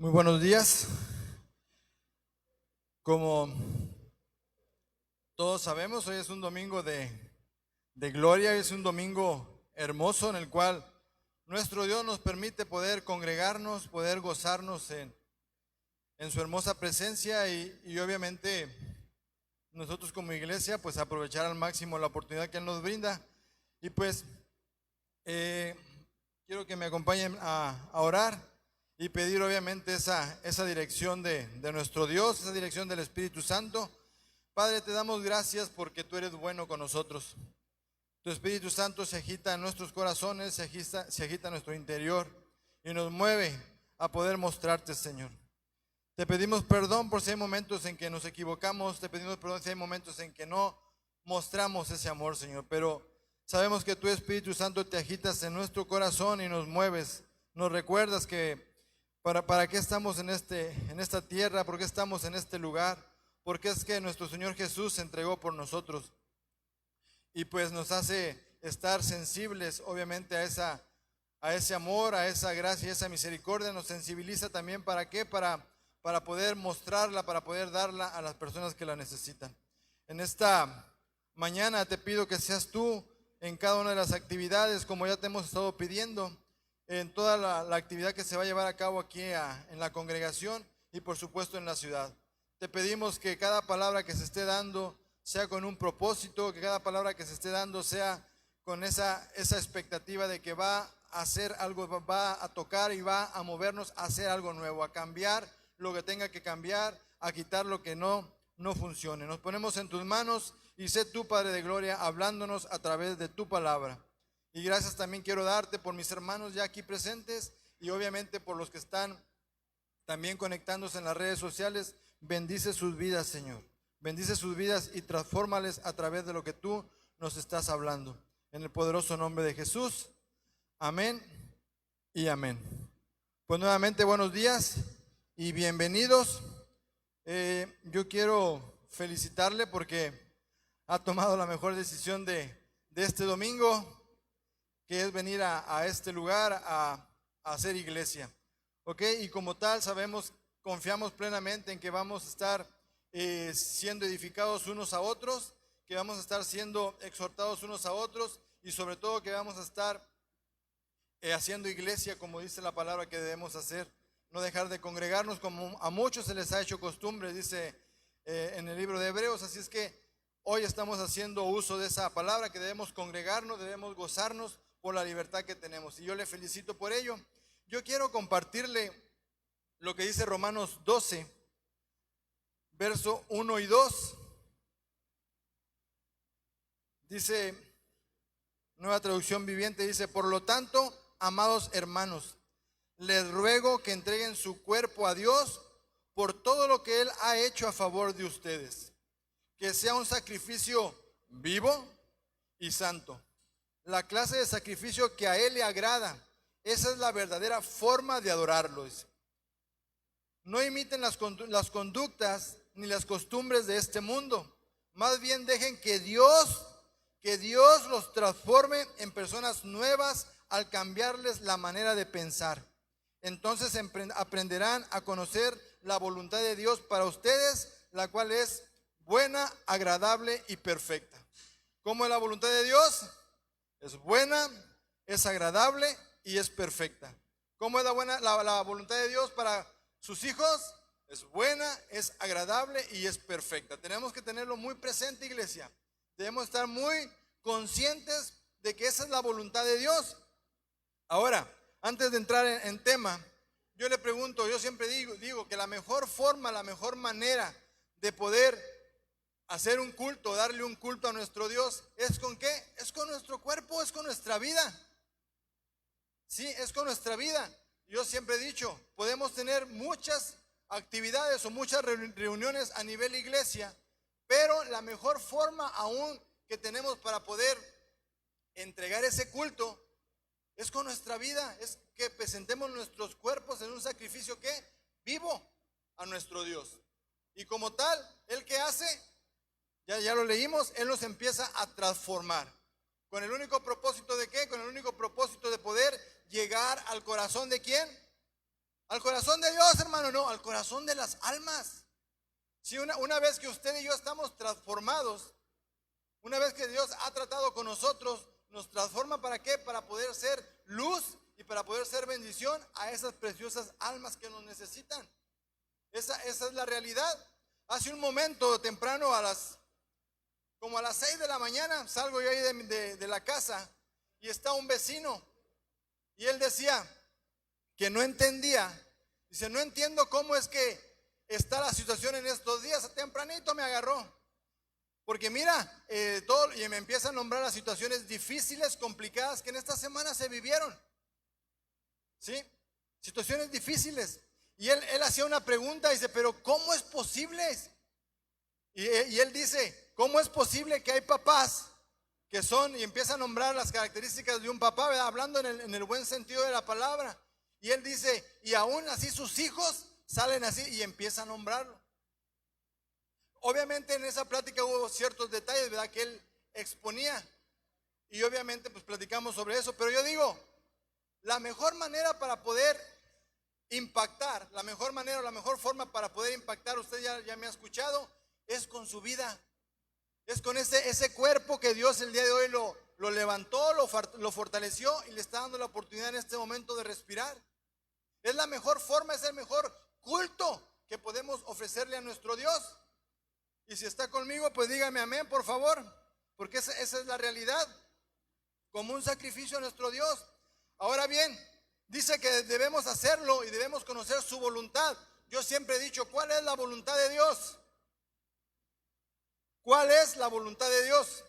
Muy buenos días. Como todos sabemos, hoy es un domingo de gloria, es un domingo hermoso en el cual nuestro Dios nos permite poder congregarnos, poder gozarnos en su hermosa presencia y obviamente nosotros como iglesia pues aprovechar al máximo la oportunidad que Él nos brinda. Y pues quiero que me acompañen a orar y pedir obviamente esa dirección de nuestro Dios, esa dirección del Espíritu Santo. Padre, te damos gracias porque tú eres bueno con nosotros. Tu Espíritu Santo se agita en nuestros corazones, se agita en nuestro interior y nos mueve a poder mostrarte, Señor. Te pedimos perdón por si hay momentos en que nos equivocamos, te pedimos perdón si hay momentos en que no mostramos ese amor, Señor, pero sabemos que tu Espíritu Santo te agitas en nuestro corazón y nos mueves, nos recuerdas que ¿para qué estamos en esta tierra? ¿Por qué estamos en este lugar? Porque es que nuestro Señor Jesús se entregó por nosotros. Y pues nos hace estar sensibles, obviamente, a ese amor, a esa gracia y esa misericordia. Nos sensibiliza también, ¿para qué? Para poder mostrarla, para poder darla a las personas que la necesitan. En esta mañana te pido que seas tú en cada una de las actividades, como ya te hemos estado pidiendo, en toda la actividad que se va a llevar a cabo aquí en la congregación y por supuesto en la ciudad. Te pedimos que cada palabra que se esté dando sea con un propósito, que cada palabra que se esté dando sea con esa expectativa de que va a hacer algo, va a tocar y va a movernos a hacer algo nuevo, a cambiar lo que tenga que cambiar, a quitar lo que no funcione. Nos ponemos en tus manos y sé tú, Padre de Gloria, hablándonos a través de tu palabra. Y gracias también quiero darte por mis hermanos ya aquí presentes y obviamente por los que están también conectándose en las redes sociales. Bendice sus vidas, Señor. Bendice sus vidas y transfórmales a través de lo que tú nos estás hablando. En el poderoso nombre de Jesús. Amén y amén. Pues nuevamente buenos días y bienvenidos. Yo quiero felicitarle porque ha tomado la mejor decisión de este domingo, que es venir a este lugar a hacer iglesia, ¿ok? Y como tal sabemos, confiamos plenamente en que vamos a estar siendo edificados unos a otros, que vamos a estar siendo exhortados unos a otros y sobre todo que vamos a estar haciendo iglesia como dice la palabra que debemos hacer, no dejar de congregarnos como a muchos se les ha hecho costumbre, dice en el libro de Hebreos. Así es que hoy estamos haciendo uso de esa palabra, que debemos congregarnos, debemos gozarnos por la libertad que tenemos, y yo le felicito por ello. Yo quiero compartirle lo que dice Romanos 12, verso 1 y 2. Dice, Nueva Traducción Viviente, dice: por lo tanto, amados hermanos, les ruego que entreguen su cuerpo a Dios por todo lo que Él ha hecho a favor de ustedes, que sea un sacrificio vivo y santo, la clase de sacrificio que a Él le agrada. Esa es la verdadera forma de adorarlo. No imiten las conductas ni las costumbres de este mundo. Más bien dejen que Dios los transforme en personas nuevas al cambiarles la manera de pensar. Entonces aprenderán a conocer la voluntad de Dios para ustedes, la cual es buena, agradable y perfecta. ¿Cómo es la voluntad de Dios? Es buena, es agradable y es perfecta. ¿Cómo es la voluntad de Dios para sus hijos? Es buena, es agradable y es perfecta. Tenemos que tenerlo muy presente, iglesia. Debemos estar muy conscientes de que esa es la voluntad de Dios. Ahora, antes de entrar en tema, yo le pregunto, yo siempre digo que la mejor forma, la mejor manera de poder hacer un culto, darle un culto a nuestro Dios, ¿es con qué? Es con nuestro cuerpo, es con nuestra vida. Sí, es con nuestra vida. Yo siempre he dicho, podemos tener muchas actividades o muchas reuniones a nivel iglesia, pero la mejor forma aún que tenemos para poder entregar ese culto es con nuestra vida, es que presentemos nuestros cuerpos en un sacrificio que vivo a nuestro Dios. Y como tal, ¿Él qué hace? Ya lo leímos, Él nos empieza a transformar. ¿Con el único propósito de qué? Con el único propósito de poder llegar al corazón ¿de quién? Al corazón de Dios, hermano, no, al corazón de las almas. Si una vez que usted y yo estamos transformados, una vez que Dios ha tratado con nosotros, nos transforma ¿para qué? Para poder ser luz y para poder ser bendición a esas preciosas almas que nos necesitan. Esa es la realidad. Hace un momento temprano, como a las 6 de la mañana, salgo yo ahí de la casa y está un vecino y él decía que no entendía. Dice, no entiendo cómo es que está la situación en estos días. Tempranito me agarró. Porque mira, todo, y me empieza a nombrar las situaciones difíciles, complicadas que en esta semana se vivieron. ¿Sí? Situaciones difíciles. Y él hacía una pregunta, dice, pero ¿cómo es posible? Y él dice, ¿cómo es posible que hay papás que son, y empieza a nombrar las características de un papá, ¿verdad? Hablando en el buen sentido de la palabra? Y él dice, y aún así sus hijos salen así, y empieza a nombrarlo. Obviamente en esa plática hubo ciertos detalles, ¿verdad?, que él exponía. Y obviamente pues platicamos sobre eso. Pero yo digo, la mejor manera para poder impactar, la mejor manera, la mejor forma para poder impactar, usted ya me ha escuchado, es con su vida. Es con ese cuerpo que Dios el día de hoy lo levantó, lo fortaleció y le está dando la oportunidad en este momento de respirar. Es la mejor forma, es el mejor culto que podemos ofrecerle a nuestro Dios. Y si está conmigo, pues dígame amén, por favor, porque esa es la realidad, como un sacrificio a nuestro Dios. Ahora bien, dice que debemos hacerlo y debemos conocer su voluntad. Yo siempre he dicho, ¿cuál es la voluntad de Dios? ¿Cuál es la voluntad de Dios?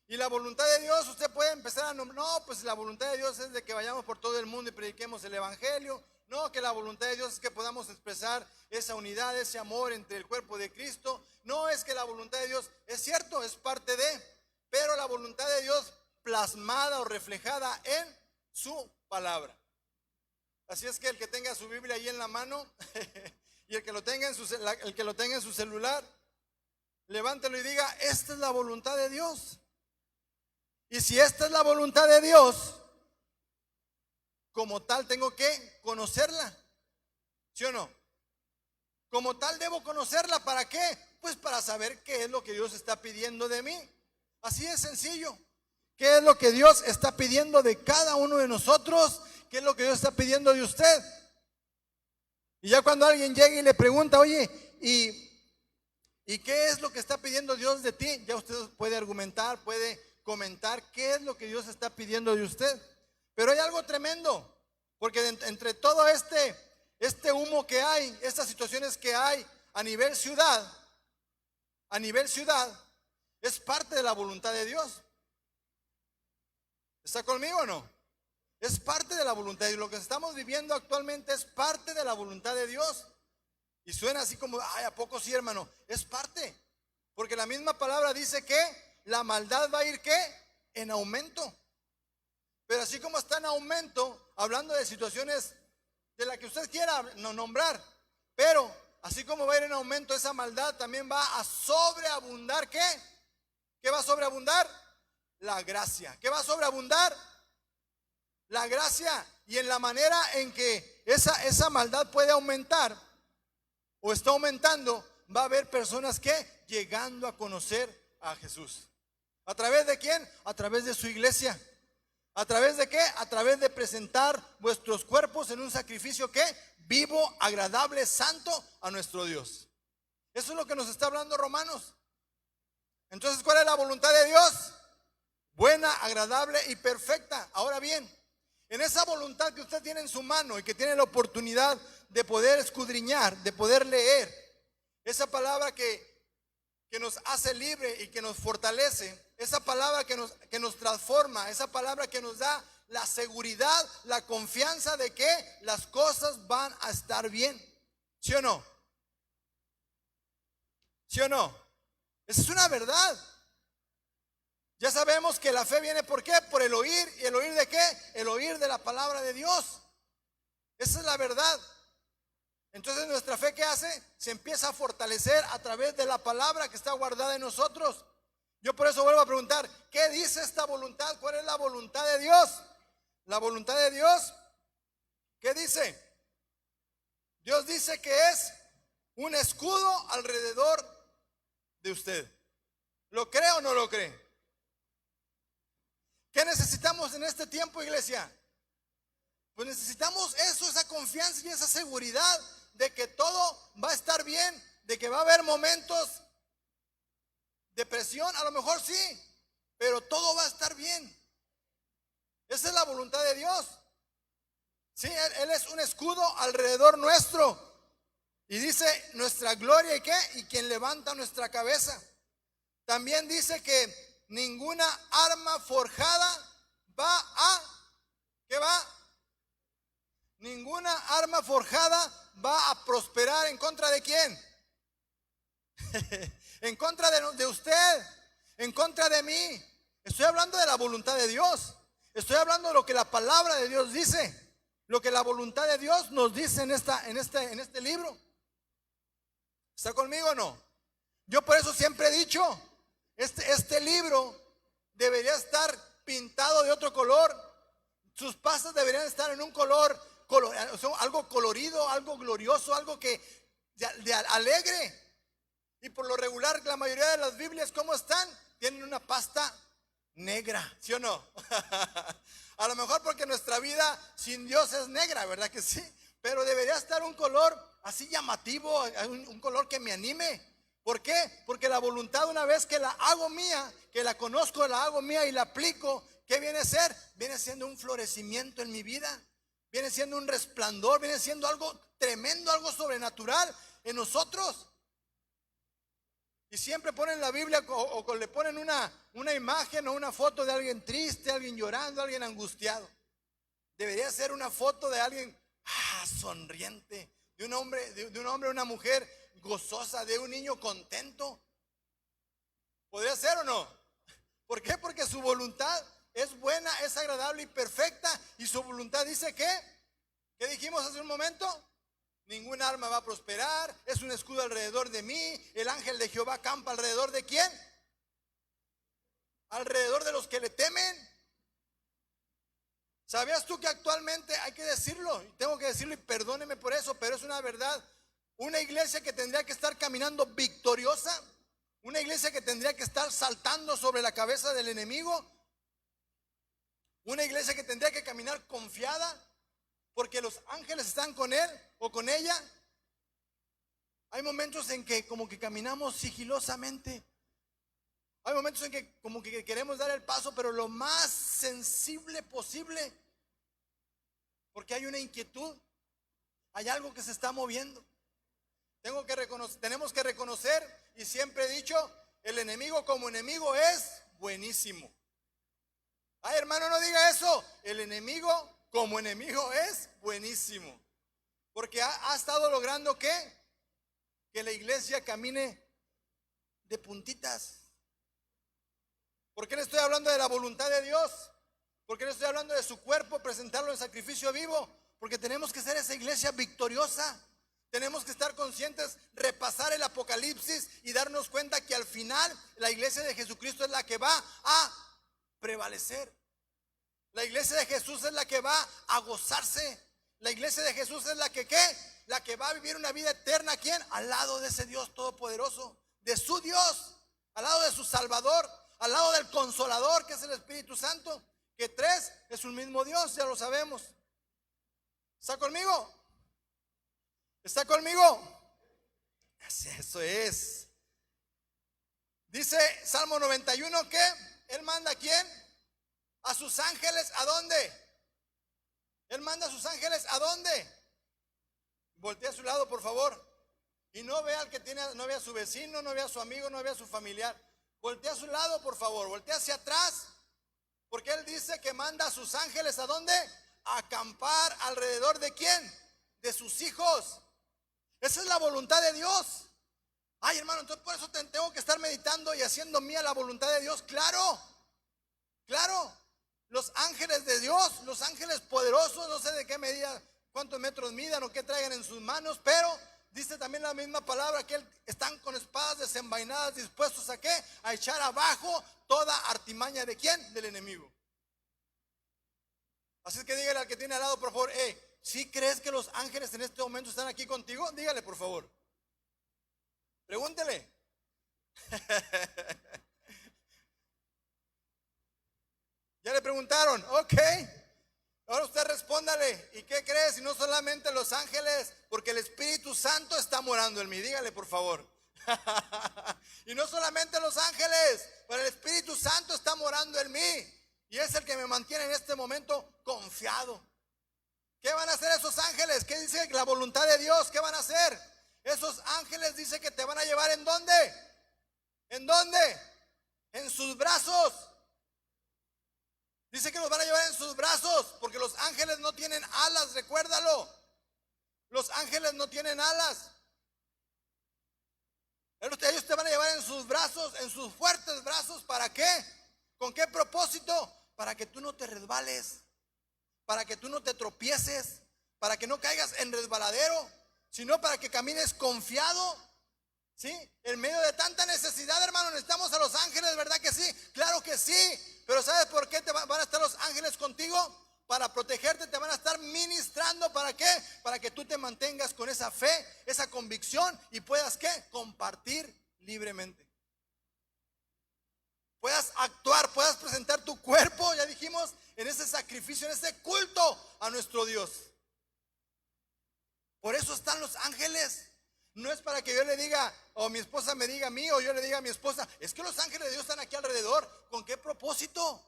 Y la voluntad de Dios, usted puede empezar a nombrar, no, pues la voluntad de Dios es de que vayamos por todo el mundo y prediquemos el evangelio. No, que la voluntad de Dios es que podamos expresar esa unidad, ese amor entre el cuerpo de Cristo. No, es que la voluntad de Dios, es cierto, es parte de, pero la voluntad de Dios plasmada o reflejada en su palabra. Así es que el que tenga su Biblia ahí en la mano y el que lo tenga en su celular, levántelo y diga, esta es la voluntad de Dios. Y si esta es la voluntad de Dios, como tal tengo que conocerla, ¿sí o no? Como tal debo conocerla, ¿para qué? Pues para saber qué es lo que Dios está pidiendo de mí. Así de sencillo. ¿Qué es lo que Dios está pidiendo de cada uno de nosotros? ¿Qué es lo que Dios está pidiendo de usted? Y ya cuando alguien llega y le pregunta, oye, ¿y qué es lo que está pidiendo Dios de ti? Ya usted puede argumentar, puede comentar qué es lo que Dios está pidiendo de usted. Pero hay algo tremendo, porque entre todo este humo que hay, estas situaciones que hay a nivel ciudad, es parte de la voluntad de Dios. ¿Está conmigo o no? Es parte de la voluntad de Dios. Lo que estamos viviendo actualmente es parte de la voluntad de Dios. Y suena así como, ay, ¿a poco sí, hermano? Es parte. Porque la misma palabra dice que la maldad va a ir, ¿qué? En aumento. Pero así como está en aumento, hablando de situaciones de las que usted quiera no nombrar, pero así como va a ir en aumento esa maldad, también va a sobreabundar, ¿qué? ¿Qué va a sobreabundar? La gracia. ¿Qué va a sobreabundar? La gracia. Y en la manera en que esa maldad puede aumentar o está aumentando, va a haber personas que llegando a conocer a Jesús. ¿A través de quién? A través de su iglesia. ¿A través de qué? A través de presentar vuestros cuerpos en un sacrificio, ¿qué? Vivo, agradable, santo a nuestro Dios. Eso es lo que nos está hablando Romanos. Entonces, ¿cuál es la voluntad de Dios? Buena, agradable y perfecta. Ahora bien, en esa voluntad que usted tiene en su mano y que tiene la oportunidad de poder escudriñar, de poder leer, esa palabra que nos hace libre y que nos fortalece, esa palabra que nos transforma, esa palabra que nos da la seguridad, la confianza de que las cosas van a estar bien. ¿Sí o no? ¿Sí o no? Esa es una verdad. Ya sabemos que la fe viene ¿por qué? Por el oír. ¿Y el oír de qué? El oír de la palabra de Dios. Esa es la verdad. Entonces nuestra fe, ¿qué hace? Se empieza a fortalecer a través de la palabra que está guardada en nosotros. Yo por eso vuelvo a preguntar, ¿qué dice esta voluntad? ¿Cuál es la voluntad de Dios? La voluntad de Dios, ¿qué dice? Dios dice que es un escudo alrededor de usted. ¿Lo cree o no lo cree? ¿Qué necesitamos en este tiempo, iglesia? Pues necesitamos eso, esa confianza y esa seguridad de que todo va a estar bien, de que va a haber momentos de presión, a lo mejor sí, pero todo va a estar bien. Esa es la voluntad de Dios. Sí, Él es un escudo alrededor nuestro. Y dice nuestra gloria y qué, y quien levanta nuestra cabeza. También dice que ninguna arma forjada va a, ¿qué va? Ninguna arma forjada va a prosperar en contra de quién. En contra de usted, en contra de mí. Estoy hablando de la voluntad de Dios. Estoy hablando de lo que la palabra de Dios dice, lo que la voluntad de Dios nos dice en este libro. ¿Está conmigo o no? Yo por eso siempre he dicho, este libro debería estar pintado de otro color. Sus pastas deberían estar en un color, algo colorido, algo glorioso, algo que de alegre. Y por lo regular la mayoría de las Biblias, ¿cómo están? Tienen una pasta negra, ¿sí o no? A lo mejor porque nuestra vida sin Dios es negra, ¿verdad que sí? Pero debería estar un color así llamativo, un color que me anime. ¿Por qué? Porque la voluntad, una vez que la hago mía, que la conozco, la hago mía y la aplico, ¿qué viene a ser? Viene siendo un florecimiento en mi vida, viene siendo un resplandor, viene siendo algo tremendo, algo sobrenatural en nosotros. Y siempre ponen la Biblia o le ponen una imagen o una foto de alguien triste, alguien llorando, alguien angustiado. Debería ser una foto de alguien sonriente, de un hombre, una mujer gozosa, de un niño contento. ¿Podría ser o no? ¿Por qué? Porque su voluntad es buena, es agradable y perfecta. Y su voluntad dice que, ¿qué dijimos hace un momento? Ningún arma va a prosperar, es un escudo alrededor de mí. El ángel de Jehová acampa alrededor de ¿quién? Alrededor de los que le temen. ¿Sabías tú que actualmente, hay que decirlo, y tengo que decirlo y perdóneme por eso, pero es una verdad, una iglesia que tendría que estar caminando victoriosa, una iglesia que tendría que estar saltando sobre la cabeza del enemigo, una iglesia que tendría que caminar confiada, porque los ángeles están con él o con ella? Hay momentos en que como que caminamos sigilosamente. Hay momentos en que como que queremos dar el paso, pero lo más sensible posible. Porque hay una inquietud. Hay algo que se está moviendo. Tenemos que reconocer, y siempre he dicho, el enemigo como enemigo es buenísimo. Ay, hermano, no diga eso. El enemigo como enemigo es buenísimo. Porque ha estado logrando ¿qué? Que la iglesia camine de puntitas. ¿Por qué le estoy hablando de la voluntad de Dios? ¿Por qué le estoy hablando de su cuerpo, presentarlo en sacrificio vivo? Porque tenemos que ser esa iglesia victoriosa. Tenemos que estar conscientes, repasar el Apocalipsis y darnos cuenta que al final la iglesia de Jesucristo es la que va a prevalecer. La iglesia de Jesús es la que va a gozarse. La iglesia de Jesús es la que ¿qué? La que va a vivir una vida eterna. ¿Quién? Al lado de ese Dios todopoderoso, de su Dios, al lado de su Salvador, al lado del Consolador, que es el Espíritu Santo, que tres es un mismo Dios, ya lo sabemos. ¿Está conmigo? ¿Está conmigo? Eso es. Dice Salmo 91 que Él manda ¿a quién? A sus ángeles. ¿A dónde? Él manda a sus ángeles. ¿A dónde? Voltea a su lado, por favor. Y no vea al que tiene, no vea a su vecino, no vea a su amigo, no vea a su familiar. Voltea a su lado, por favor. Voltea hacia atrás. Porque Él dice que manda a sus ángeles. ¿A dónde? A acampar alrededor de ¿quién? De sus hijos. Esa es la voluntad de Dios. Ay, hermano, entonces por eso tengo que estar meditando y haciendo mía la voluntad de Dios. Claro, claro. Los ángeles de Dios, los ángeles poderosos, no sé de qué medida, cuántos metros midan o qué traigan en sus manos, pero dice también la misma palabra que están con espadas desenvainadas, dispuestos ¿a qué? A echar abajo toda artimaña de ¿quién? Del enemigo. Así es que dígale al que tiene al lado, por favor, ¿sí crees que los ángeles en este momento están aquí contigo? Dígale, por favor. Pregúntele. Ya le preguntaron, ok. Ahora usted respóndale. ¿Y qué crees? Y no solamente los ángeles, porque el Espíritu Santo está morando en mí. Dígale, por favor. Y no solamente los ángeles, pero el Espíritu Santo está morando en mí. Y es el que me mantiene en este momento confiado. ¿Qué van a hacer esos ángeles? ¿Qué dice la voluntad de Dios? ¿Qué van a hacer? Esos ángeles dice que te van a llevar ¿en dónde? ¿En dónde? En sus brazos. Dice que los van a llevar en sus brazos, porque los ángeles no tienen alas, recuérdalo. Los ángeles no tienen alas. Ellos te van a llevar en sus brazos, en sus fuertes brazos. ¿Para qué? ¿Con qué propósito? Para que tú no te resbales, para que tú no te tropieces, para que no caigas en resbaladero, sino para que camines confiado. ¿Sí? En medio de tanta necesidad, hermano, necesitamos a los ángeles, ¿verdad que sí? Claro que sí. Pero ¿sabes por qué van a estar los ángeles contigo? Para protegerte, te van a estar ministrando. ¿Para qué? Para que tú te mantengas con esa fe, esa convicción y puedas ¿qué? Compartir libremente. Puedas actuar, puedas presentar tu cuerpo, ya dijimos, en ese sacrificio, en ese culto a nuestro Dios. Por eso están los ángeles. No es para que yo le diga, o mi esposa me diga a mí, o yo le diga a mi esposa, es que los ángeles de Dios están aquí alrededor. ¿Con qué propósito?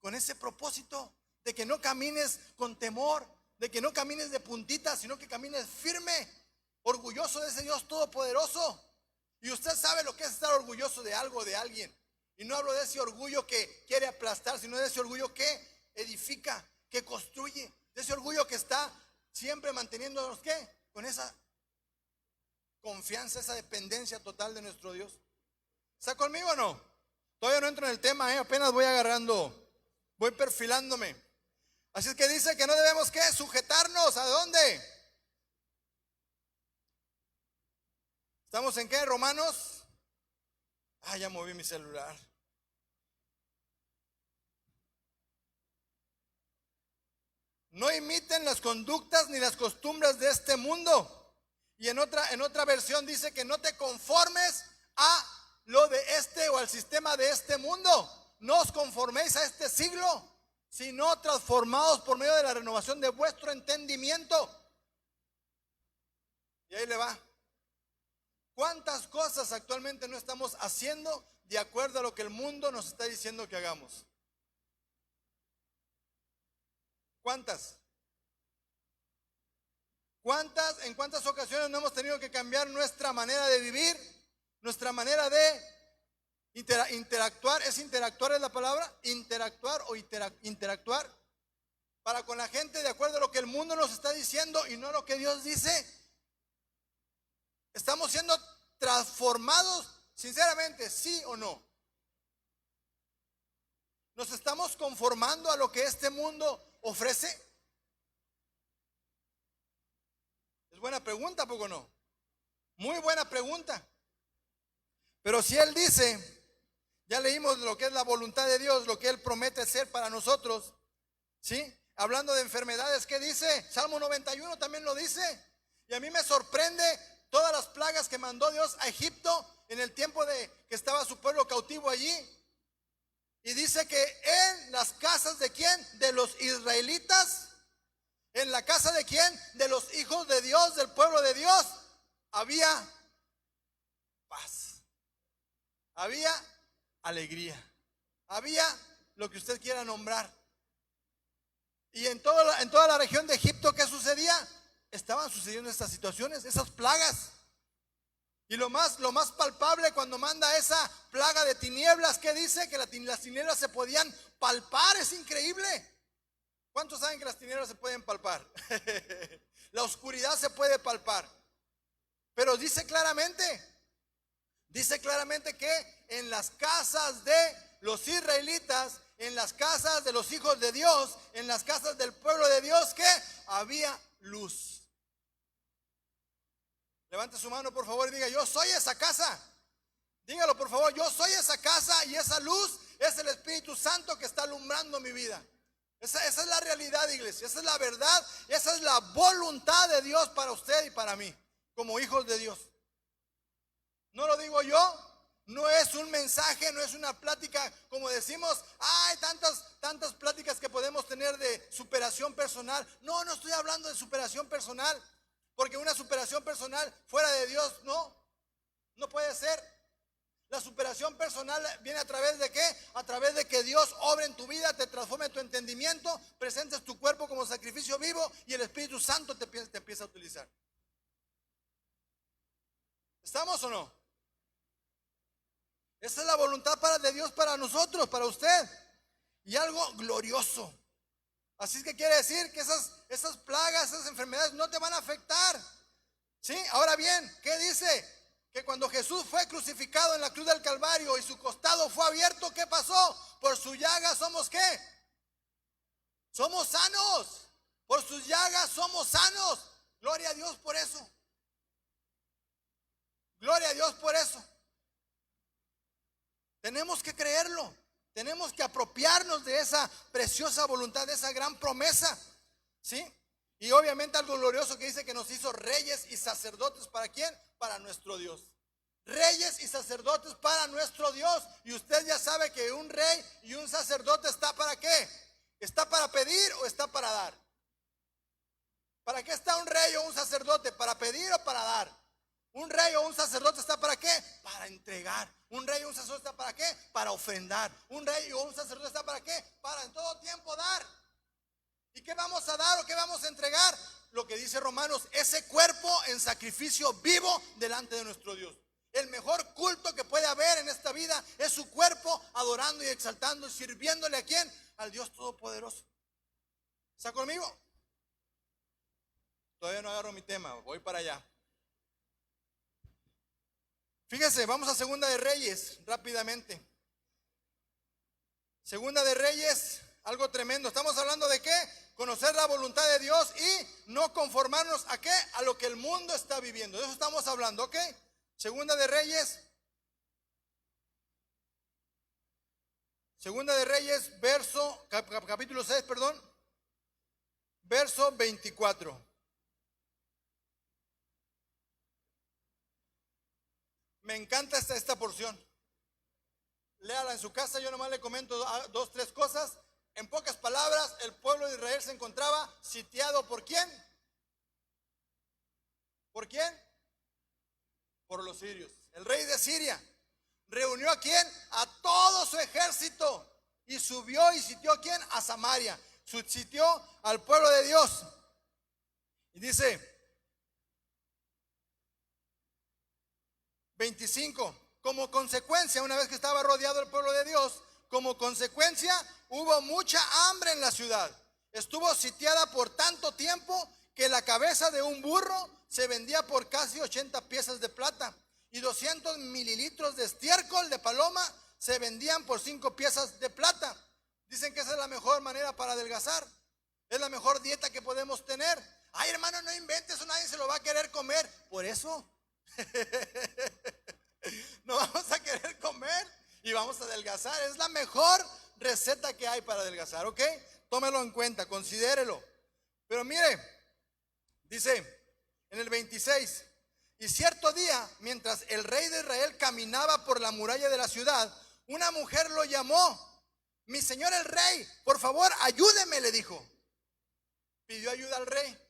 Con ese propósito de que no camines con temor, de que no camines de puntita, sino que camines firme, orgulloso de ese Dios todopoderoso. Y usted sabe lo que es estar orgulloso de algo, de alguien. Y no hablo de ese orgullo que quiere aplastar, sino de ese orgullo que edifica, que construye, de ese orgullo que está siempre manteniéndonos ¿qué? Con esa confianza, esa dependencia total de nuestro Dios. ¿Está conmigo o no? Todavía no entro en el tema, apenas voy agarrando, voy perfilándome. Así es que dice que no debemos ¿qué? Sujetarnos. ¿A dónde? ¿Estamos en qué? Romanos. Ya moví mi celular. No imiten las conductas ni las costumbres de este mundo. Y en otra versión dice que no te conformes a lo de este o al sistema de este mundo. No os conforméis a este siglo, sino transformados por medio de la renovación de vuestro entendimiento. Y ahí le va. ¿Cuántas cosas actualmente no estamos haciendo de acuerdo a lo que el mundo nos está diciendo que hagamos? ¿Cuántas? ¿En cuántas ocasiones no hemos tenido que cambiar nuestra manera de vivir? Nuestra manera de interactuar. ¿Es interactuar es la palabra? Interactuar o interactuar para con la gente de acuerdo a lo que el mundo nos está diciendo y no lo que Dios dice. ¿Estamos siendo transformados? Sinceramente, ¿sí o no? ¿Nos estamos conformando a lo que este mundo ofrece? Es buena pregunta, ¿poco no? Muy buena pregunta. Pero si Él dice, ya leímos lo que es la voluntad de Dios, lo que Él promete ser para nosotros, ¿sí? Hablando de enfermedades, ¿qué dice? Salmo 91 también lo dice. Y a mí me sorprende todas las plagas que mandó Dios a Egipto en el tiempo de que estaba su pueblo cautivo allí. Y dice que en las casas de ¿quién? De los israelitas. ¿En la casa de quién? De los hijos de Dios, del pueblo de Dios. Había paz. Había alegría. Había lo que usted quiera nombrar. Y en toda la región de Egipto, ¿qué sucedía? Estaban sucediendo estas situaciones, esas plagas. Y lo más palpable cuando manda esa plaga de tinieblas, ¿qué dice? Que las tinieblas se podían palpar. Es increíble. ¿Cuántos saben que las tinieblas se pueden palpar? La oscuridad se puede palpar. Pero dice claramente que en las casas de los israelitas, en las casas de los hijos de Dios, en las casas del pueblo de Dios, que había luz. Levante su mano por favor y diga: yo soy esa casa. Dígalo por favor: yo soy esa casa, y esa luz es el Espíritu Santo que está alumbrando mi vida. Esa es la realidad, iglesia. Esa es la verdad. Esa es la voluntad de Dios para usted y para mí, como hijos de Dios. No lo digo yo. No es un mensaje, no es una plática como decimos, hay tantas pláticas que podemos tener de superación personal. No estoy hablando de superación personal, porque una superación personal fuera de Dios no puede ser. La superación personal viene a través de ¿qué? A través de que Dios obre en tu vida, te transforme tu entendimiento, presentes tu cuerpo como sacrificio vivo y el Espíritu Santo te empieza a utilizar. ¿Estamos o no? Esa es la voluntad de Dios para nosotros, para usted. Y algo glorioso. Así es que quiere decir que esas plagas, esas enfermedades no te van a afectar. ¿Sí? Ahora bien, ¿qué dice? Que cuando Jesús fue crucificado en la cruz del Calvario y su costado fue abierto, ¿qué pasó? Por su llaga somos ¿qué? Somos sanos. Por sus llagas somos sanos. Gloria a Dios por eso. Gloria a Dios por eso. Tenemos que creerlo, tenemos que apropiarnos de esa preciosa voluntad, de esa gran promesa, ¿sí? Y obviamente algo glorioso que dice que nos hizo reyes y sacerdotes, ¿para quién? Para nuestro Dios. Reyes y sacerdotes para nuestro Dios. Y usted ya sabe que un rey y un sacerdote está ¿para qué? ¿Está para pedir o está para dar? ¿Para qué está un rey o un sacerdote? ¿Para pedir o para dar? Un rey o un sacerdote está ¿para qué? Para entregar. Un rey o un sacerdote está ¿para qué? Para ofrendar. Un rey o un sacerdote está ¿para qué? Para en todo tiempo dar. ¿Y qué vamos a dar o qué vamos a entregar? Lo que dice Romanos, ese cuerpo en sacrificio vivo delante de nuestro Dios. El mejor culto que puede haber en esta vida es su cuerpo adorando y exaltando y sirviéndole ¿a quién? Al Dios Todopoderoso. ¿Está conmigo? Todavía no agarro mi tema, voy para allá. Fíjese, vamos a Segunda de Reyes rápidamente. Segunda de Reyes, algo tremendo. Estamos hablando de ¿qué? Conocer la voluntad de Dios y no conformarnos ¿a qué? A lo que el mundo está viviendo. De eso estamos hablando, ¿ok? Segunda de Reyes, capítulo 6, verso 24. Me encanta esta porción. Léala en su casa, yo nomás le comento 2, 3 cosas. En pocas palabras, el pueblo de Israel se encontraba sitiado ¿por quién? ¿Por quién? Por los sirios. El rey de Siria reunió ¿a quién? A todo su ejército y subió y sitió ¿a quién? A Samaria. Sitió al pueblo de Dios. Y dice 25, como consecuencia, una vez que estaba rodeado el pueblo de Dios, como consecuencia hubo mucha hambre en la ciudad. Estuvo sitiada por tanto tiempo que la cabeza de un burro se vendía por casi 80 piezas de plata y 200 mililitros de estiércol de paloma se vendían por 5 piezas de plata. Dicen que esa es la mejor manera para adelgazar. Es la mejor dieta que podemos tener. Ay, hermano, no inventes, eso nadie se lo va a querer comer. Por eso no vamos a querer comer y vamos a adelgazar. Es la mejor receta que hay para adelgazar, ¿ok? Tómelo en cuenta, considérelo. Pero mire, dice en el 26, y cierto día, mientras el rey de Israel caminaba por la muralla de la ciudad, una mujer lo llamó. Mi señor el rey, por favor, ayúdeme, le dijo. Pidió ayuda al rey.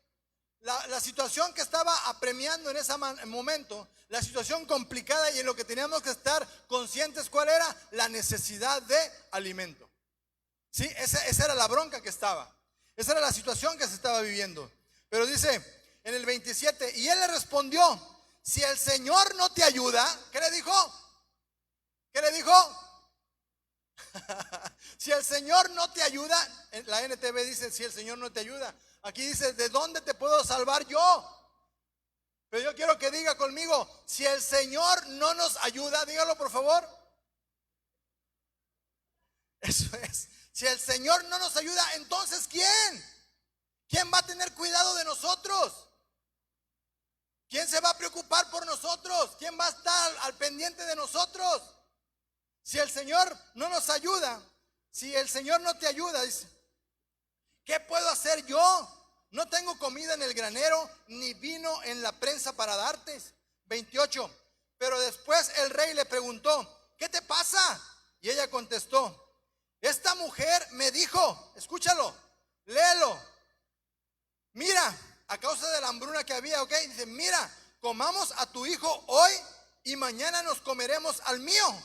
La situación que estaba apremiando en ese momento, la situación complicada y en lo que teníamos que estar conscientes, ¿cuál era? La necesidad de alimento. ¿Sí? Esa era la bronca que estaba. Esa era la situación que se estaba viviendo. Pero dice en el 27, y él le respondió, si el Señor no te ayuda, ¿qué le dijo? ¿Qué le dijo? Si el Señor no te ayuda, la NTV dice, si el Señor no te ayuda. Aquí dice, ¿de dónde te puedo salvar yo? Pero yo quiero que diga conmigo, si el Señor no nos ayuda, dígalo por favor. Eso es. Si el Señor no nos ayuda, entonces ¿quién? ¿Quién va a tener cuidado de nosotros? ¿Quién se va a preocupar por nosotros? ¿Quién va a estar al pendiente de nosotros? Si el Señor no nos ayuda, si el Señor no te ayuda, dice, ¿Qué puedo hacer yo? No tengo comida en el granero, ni vino en la prensa para darte. 28. Pero después el rey le preguntó: ¿qué te pasa? Y ella contestó: esta mujer me dijo, escúchalo, léelo. Mira, a causa de la hambruna que había, ok, dice: mira, comamos a tu hijo hoy y mañana nos comeremos al mío.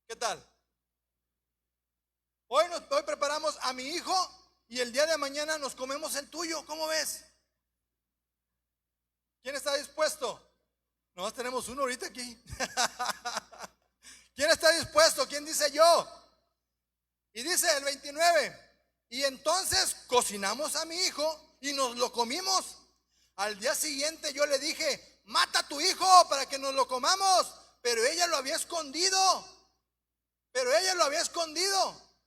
¿Qué tal? Hoy preparamos a mi hijo y el día de mañana nos comemos el tuyo. ¿Cómo ves? ¿Quién está dispuesto? Nomás tenemos uno ahorita aquí. ¿Quién está dispuesto? ¿Quién dice yo? Y dice el 29: y entonces cocinamos a mi hijo y nos lo comimos. Al día siguiente yo le dije: mata a tu hijo para que nos lo comamos. Pero ella lo había escondido.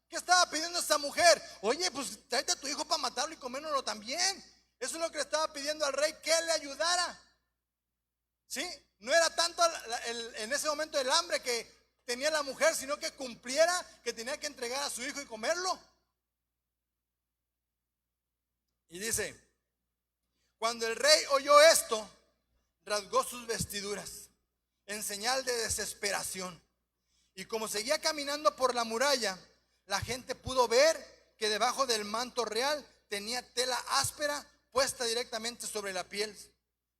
¿Qué estaba pidiendo esta mujer? Oye, pues tráete a tu hijo para matarlo y comérnoslo también. Eso es lo que le estaba pidiendo al rey, que le ayudara. ¿Sí? No era tanto en ese momento el hambre que tenía la mujer, sino que cumpliera, que tenía que entregar a su hijo y comerlo. Y dice: cuando el rey oyó esto, rasgó sus vestiduras en señal de desesperación. Y como seguía caminando por la muralla, la gente pudo ver que debajo del manto real tenía tela áspera puesta directamente sobre la piel.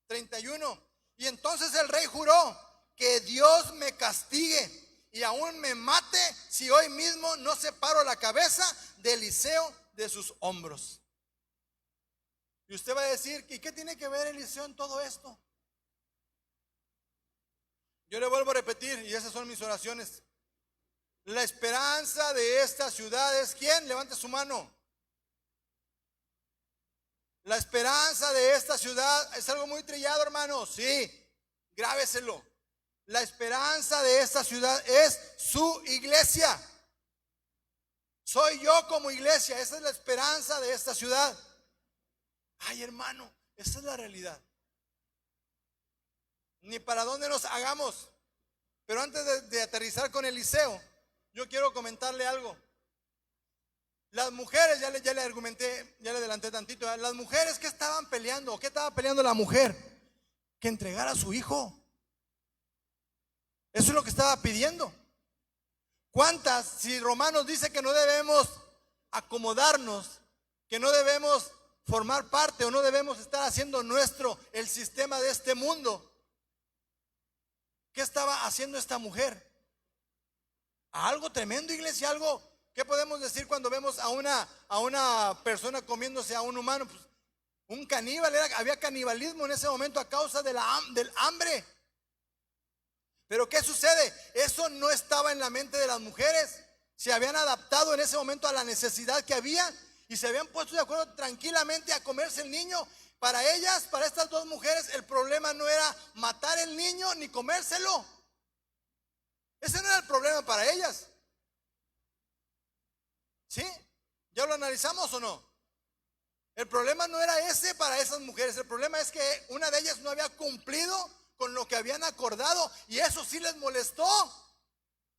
31. Y entonces el rey juró: que Dios me castigue y aún me mate si hoy mismo no separo la cabeza de Eliseo de sus hombros. Y usted va a decir: ¿y qué tiene que ver Eliseo en todo esto? Yo le vuelvo a repetir, y esas son mis oraciones. La esperanza de esta ciudad es ¿quién? Levante su mano. La esperanza de esta ciudad es algo muy trillado, hermano. Sí, grábeselo. La esperanza de esta ciudad es su iglesia. Soy yo como iglesia. Esa es la esperanza de esta ciudad. Ay, hermano, esa es la realidad. Ni para dónde nos hagamos. Pero antes de aterrizar con Eliseo, yo quiero comentarle algo. Las mujeres, ya le argumenté, ya le adelanté tantito. Las mujeres, ¿qué estaban peleando? ¿Qué estaba peleando la mujer? Que entregara a su hijo. Eso es lo que estaba pidiendo. ¿Cuántas? Si Romanos dice que no debemos acomodarnos, que no debemos formar parte o no debemos estar haciendo nuestro el sistema de este mundo. ¿Qué estaba haciendo esta mujer? Algo tremendo, iglesia, algo. ¿Qué podemos decir cuando vemos a una persona comiéndose a un humano? Pues, un caníbal, había canibalismo en ese momento a causa del hambre. Pero ¿qué sucede? Eso no estaba en la mente de las mujeres. Se habían adaptado en ese momento a la necesidad que había y se habían puesto de acuerdo tranquilamente a comerse el niño. Para ellas, para estas dos mujeres, el problema no era matar el niño ni comérselo. Ese no era el problema para ellas. ¿Sí? ¿Ya lo analizamos o no? El problema no era ese para esas mujeres. El problema es que una de ellas no había cumplido con lo que habían acordado y eso sí les molestó.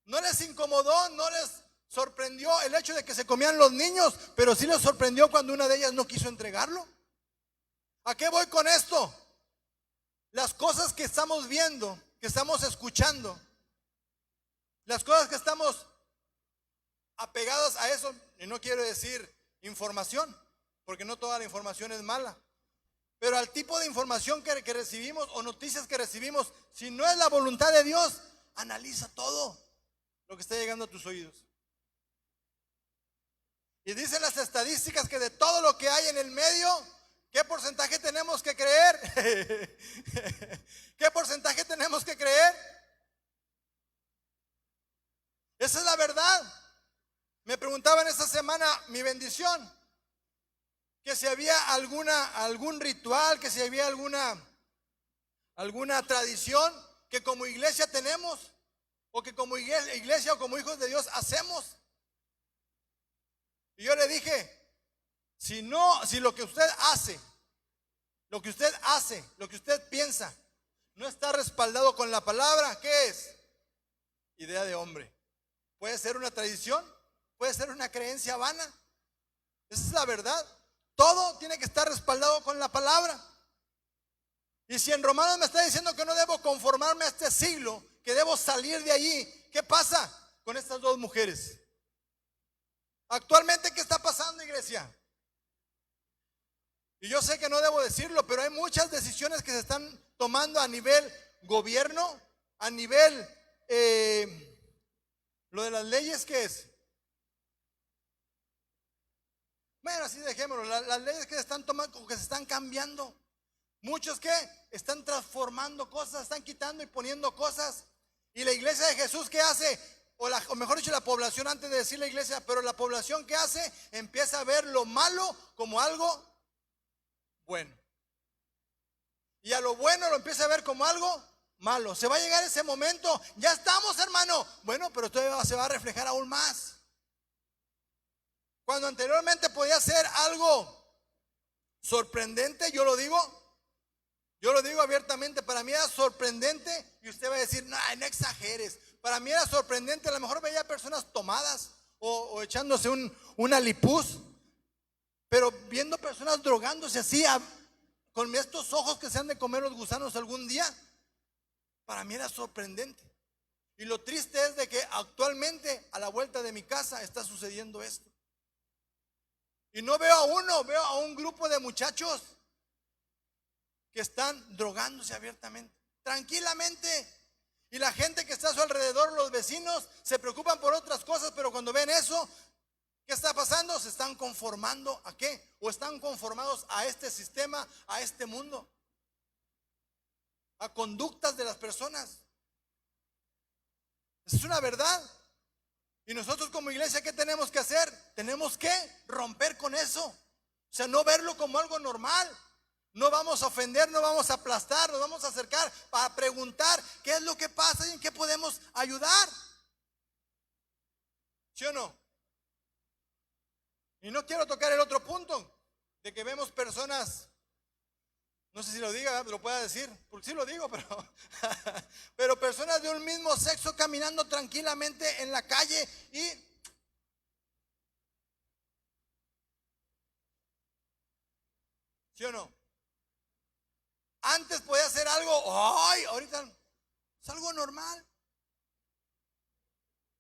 No les incomodó, no les sorprendió el hecho de que se comían los niños, pero sí les sorprendió cuando una de ellas no quiso entregarlo. ¿A qué voy con esto? Las cosas que estamos viendo, que estamos escuchando, las cosas que estamos apegados a eso, y no quiero decir información, porque no toda la información es mala, pero al tipo de información que recibimos o noticias que recibimos, si no es la voluntad de Dios, analiza todo lo que está llegando a tus oídos. Y dicen las estadísticas que de todo lo que hay en el medio, ¿qué porcentaje tenemos que creer? ¿Qué porcentaje tenemos que creer? Esa es la verdad. Me preguntaban esta semana mi bendición, que si había algún ritual, que si había alguna tradición que como iglesia tenemos, o que como iglesia o como hijos de Dios hacemos. Y yo le dije, si lo que usted hace, lo que usted piensa, no está respaldado con la palabra, ¿qué es? Idea de hombre. Puede ser una tradición, puede ser una creencia vana. Esa es la verdad. Todo tiene que estar respaldado con la palabra. Y si en Romanos me está diciendo que no debo conformarme a este siglo, que debo salir de allí, ¿qué pasa con estas dos mujeres? Actualmente, ¿qué está pasando, iglesia? Y yo sé que no debo decirlo, pero hay muchas decisiones que se están tomando a nivel gobierno, a nivel, lo de las leyes, ¿qué es? Bueno, así dejémoslo, las leyes que se están tomando, que se están cambiando. Muchos que están transformando cosas, están quitando y poniendo cosas. Y la iglesia de Jesús, ¿qué hace? O mejor dicho, la población, antes de decir la iglesia, pero la población, ¿qué hace? Empieza a ver lo malo como algo bueno. Y a lo bueno lo empieza a ver como algo malo. Se va a llegar ese momento. Ya estamos, hermano. Bueno, pero todavía se va a reflejar aún más. Cuando anteriormente podía ser algo sorprendente, yo lo digo abiertamente, para mí era sorprendente. Y usted va a decir, no, no exageres. Para mí era sorprendente, a lo mejor veía personas tomadas o echándose una lipuz, pero viendo personas drogándose así, con estos ojos que se han de comer los gusanos algún día, para mí era sorprendente. Y lo triste es de que actualmente a la vuelta de mi casa está sucediendo esto. Y no veo a uno, veo a un grupo de muchachos que están drogándose abiertamente, tranquilamente. Y la gente que está a su alrededor, los vecinos, se preocupan por otras cosas, pero cuando ven eso, ¿qué está pasando? Se están conformando ¿a qué? O están conformados a este sistema, a este mundo, a conductas de las personas. Esa es una verdad. Y nosotros como iglesia, ¿qué tenemos que hacer? Tenemos que romper con eso. O sea, no verlo como algo normal. No vamos a ofender, no vamos a aplastar, nos vamos a acercar para preguntar qué es lo que pasa y en qué podemos ayudar. ¿Sí o no? Y no quiero tocar el otro punto, de que vemos personas, no sé si lo diga, lo pueda decir, porque sí lo digo, pero personas de un mismo sexo caminando tranquilamente en la calle y ¿sí o no? Antes podía ser algo, ay, ahorita es algo normal.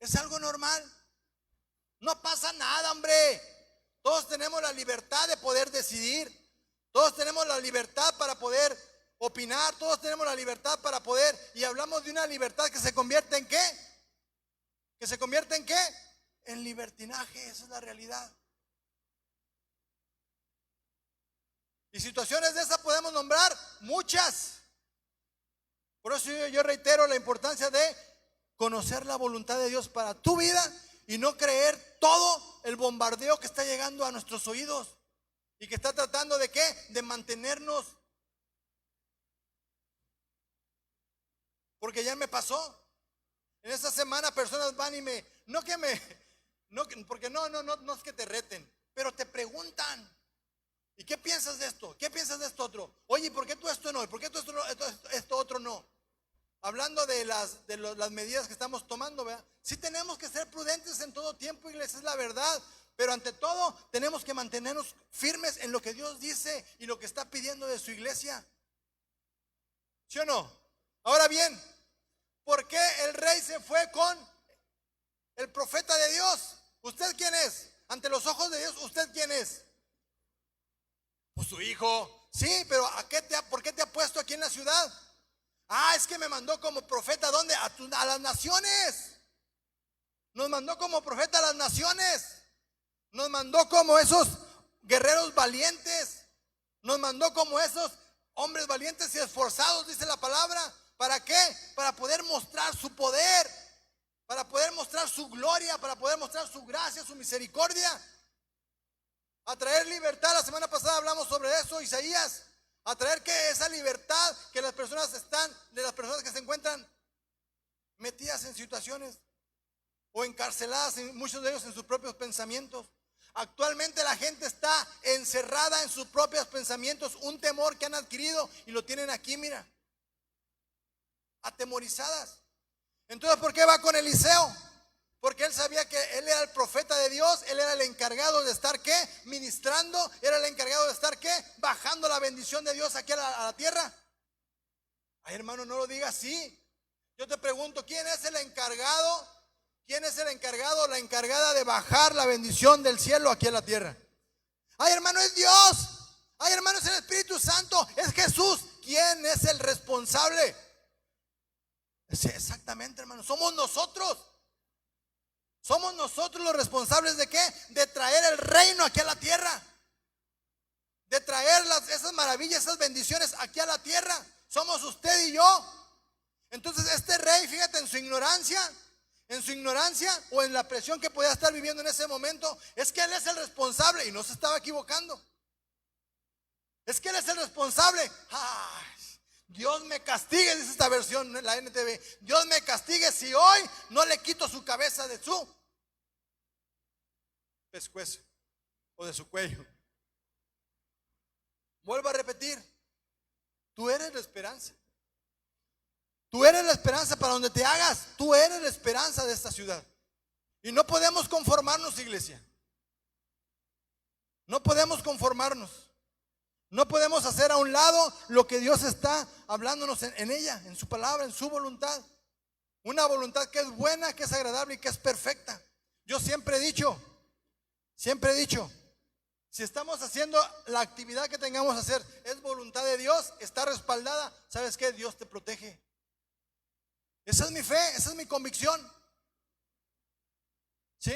Es algo normal. No pasa nada, hombre. Todos tenemos la libertad de poder decidir. Todos tenemos la libertad para poder opinar. Todos tenemos la libertad para poder. Y hablamos de una libertad que se convierte en ¿qué? ¿Que se convierte en qué? En libertinaje. Esa es la realidad. Y situaciones de esas podemos nombrar muchas. Por eso yo reitero la importancia de conocer la voluntad de Dios para tu vida y no creer todo el bombardeo que está llegando a nuestros oídos y que está tratando de ¿qué? De mantenernos. Porque ya me pasó. En esta semana personas van y porque no es que te reten, pero te preguntan. ¿Y qué piensas de esto? ¿Qué piensas de esto otro? Oye, ¿por qué tú esto no? ¿Por qué tú esto otro no? Hablando de las medidas que estamos tomando, ¿verdad? Sí tenemos que ser prudentes en todo tiempo, iglesia, es la verdad. Pero ante todo tenemos que mantenernos firmes en lo que Dios dice y lo que está pidiendo de su iglesia. ¿Sí o no? Ahora bien, ¿por qué el rey se fue con el profeta de Dios? ¿Usted quién es? Ante los ojos de Dios, ¿usted quién es? Pues su hijo. Sí, pero ¿por qué te ha puesto aquí en la ciudad? Ah, es que me mandó como profeta. ¿A dónde? A las naciones. Nos mandó como profeta a las naciones. Nos mandó como esos guerreros valientes. Nos mandó como esos hombres valientes y esforzados, dice la palabra. ¿Para qué? Para poder mostrar su poder, para poder mostrar su gloria, para poder mostrar su gracia, su misericordia. A traer libertad. La semana pasada hablamos sobre eso, Isaías. A traer que esa libertad que las personas de las personas que se encuentran metidas en situaciones o encarceladas, muchos de ellos en sus propios pensamientos. Actualmente la gente está encerrada en sus propios pensamientos, un temor que han adquirido y lo tienen aquí, mira, atemorizadas. Entonces, ¿por qué va con Eliseo? Porque él sabía que él era el profeta de Dios, él era el encargado de estar, ¿qué? Ministrando, era el encargado de estar, ¿qué? Bajando la bendición de Dios aquí a la tierra. Ay, hermano, no lo diga así. Yo te pregunto, ¿quién es el encargado? ¿Quién es el encargado o la encargada de bajar la bendición del cielo aquí a la tierra? Ay, hermano, es Dios. Ay, hermano, es el Espíritu Santo, es Jesús. ¿Quién es el responsable? Sí, exactamente, hermano, somos nosotros. Somos nosotros los responsables ¿de qué? De traer el reino aquí a la tierra. De traer esas maravillas, esas bendiciones aquí a la tierra. Somos usted y yo. Entonces este rey, fíjate, en su ignorancia o en la presión que podía estar viviendo en ese momento, es que él es el responsable y no se estaba equivocando. Es que él es el responsable. Ay, Dios me castigue, dice esta versión, la NTV. Dios me castigue si hoy no le quito su cabeza de su pescuezo o de su cuello. Vuelvo a repetir, tú eres la esperanza. Tú eres la esperanza para donde te hagas. Tú eres la esperanza de esta ciudad. Y no podemos conformarnos, iglesia. No podemos conformarnos. No podemos hacer a un lado lo que Dios está hablándonos en ella, en su palabra, en su voluntad. Una voluntad que es buena, que es agradable y que es perfecta. Yo siempre he dicho, si estamos haciendo la actividad que tengamos que hacer, es voluntad de Dios, está respaldada, ¿sabes qué? Dios te protege. Esa es mi fe, esa es mi convicción. ¿Sí?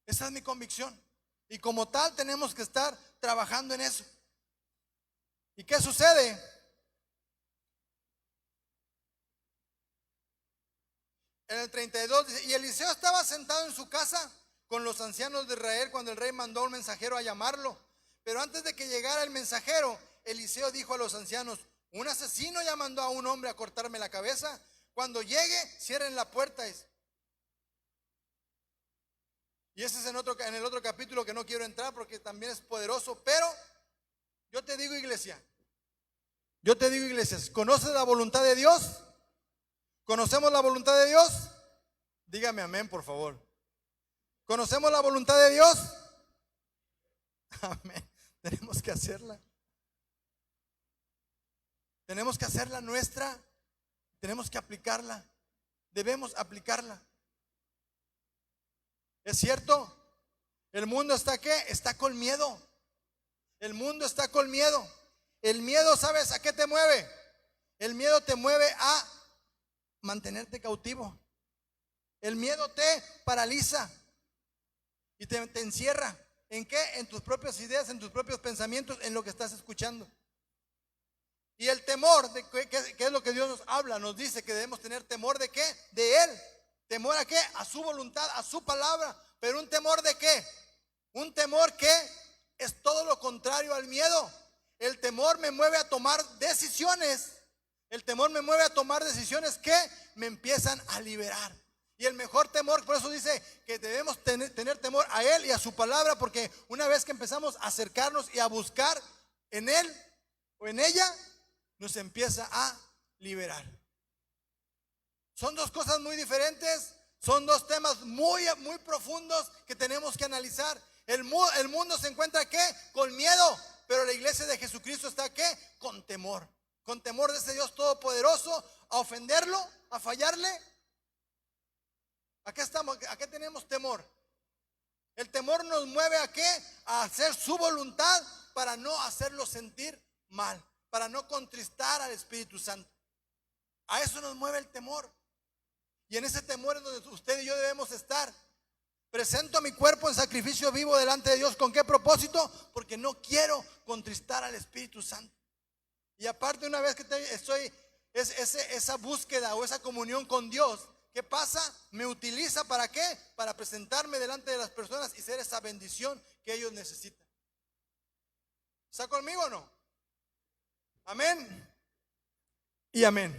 Esa es mi convicción. Y como tal tenemos que estar trabajando en eso. ¿Y qué sucede? En el 32 dice, y Eliseo estaba sentado en su casa con los ancianos de Israel cuando el rey mandó a un mensajero a llamarlo. Pero antes de que llegara el mensajero, Eliseo dijo a los ancianos, un asesino ya mandó a un hombre a cortarme la cabeza. Cuando llegue, cierren la puerta. Y ese es en el otro capítulo que no quiero entrar porque también es poderoso. Pero yo te digo, iglesia, ¿conoces la voluntad de Dios? ¿Conocemos la voluntad de Dios? Dígame amén, por favor. ¿Conocemos la voluntad de Dios? Amén. Tenemos que hacerla. Tenemos que hacerla nuestra. Tenemos que aplicarla. Debemos aplicarla. ¿Es cierto? El mundo está ¿qué? Está con miedo. El mundo está con miedo. El miedo, ¿sabes a qué te mueve? El miedo te mueve a mantenerte cautivo. El miedo te paraliza y te encierra. ¿En qué? En tus propias ideas, en tus propios pensamientos, en lo que estás escuchando. Y el temor, ¿qué es lo que Dios nos habla? Nos dice que debemos tener temor ¿de qué? De Él. ¿Temor a qué? A su voluntad, a su palabra. Pero un temor ¿de qué? Un temor que es todo lo contrario al miedo. El temor me mueve a tomar decisiones. El temor me mueve a tomar decisiones que me empiezan a liberar. Y el mejor temor, por eso dice que debemos tener temor a Él y a su palabra, porque una vez que empezamos a acercarnos y a buscar en Él o en ella, nos empieza a liberar. Son dos cosas muy diferentes, son dos temas muy profundos que tenemos que analizar. El mundo se encuentra ¿qué? Con miedo, pero la iglesia de Jesucristo está ¿qué? Con temor de ese Dios todopoderoso, a ofenderlo, a fallarle. Acá tenemos temor. El temor nos mueve a ¿qué? A hacer su voluntad para no hacerlo sentir mal, para no contristar al Espíritu Santo. A eso nos mueve el temor. Y en ese temor es donde usted y yo debemos estar. Presento mi cuerpo en sacrificio vivo delante de Dios. ¿Con qué propósito? Porque no quiero contristar al Espíritu Santo. Y aparte, una vez que esa búsqueda o esa comunión con Dios, ¿qué pasa? Me utiliza ¿para qué? Para presentarme delante de las personas y ser esa bendición que ellos necesitan. ¿Está conmigo o no? Amén y amén.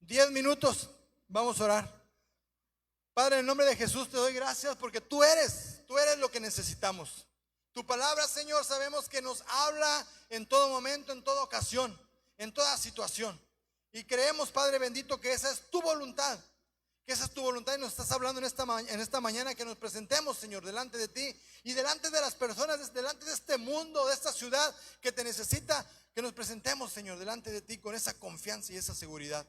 10 minutos, vamos a orar. Padre, en el nombre de Jesús te doy gracias porque tú eres lo que necesitamos. Tu palabra, Señor, sabemos que nos habla en todo momento, en toda ocasión, en toda situación. Y creemos, Padre bendito, que esa es tu voluntad. que esa es tu voluntad y nos estás hablando en esta mañana, que nos presentemos, Señor, delante de ti y delante de las personas, delante de este mundo, de esta ciudad que te necesita, que nos presentemos, Señor, delante de ti con esa confianza y esa seguridad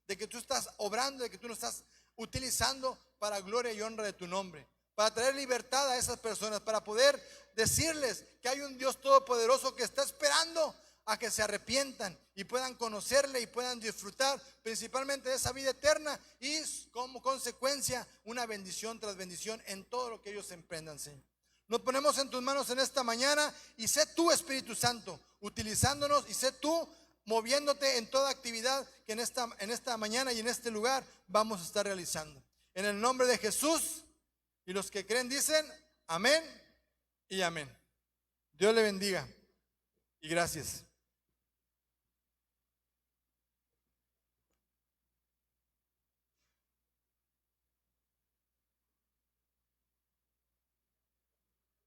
de que tú estás obrando, de que tú nos estás utilizando para gloria y honra de tu nombre, para traer libertad a esas personas, para poder decirles que hay un Dios todopoderoso que está esperando a que se arrepientan y puedan conocerle y puedan disfrutar principalmente de esa vida eterna y como consecuencia una bendición tras bendición en todo lo que ellos emprendan, Señor. Nos ponemos en tus manos en esta mañana y sé tú, Espíritu Santo, utilizándonos, y sé tú moviéndote en toda actividad que en esta mañana y en este lugar vamos a estar realizando. En el nombre de Jesús, y los que creen dicen amén y amén. Dios le bendiga y gracias.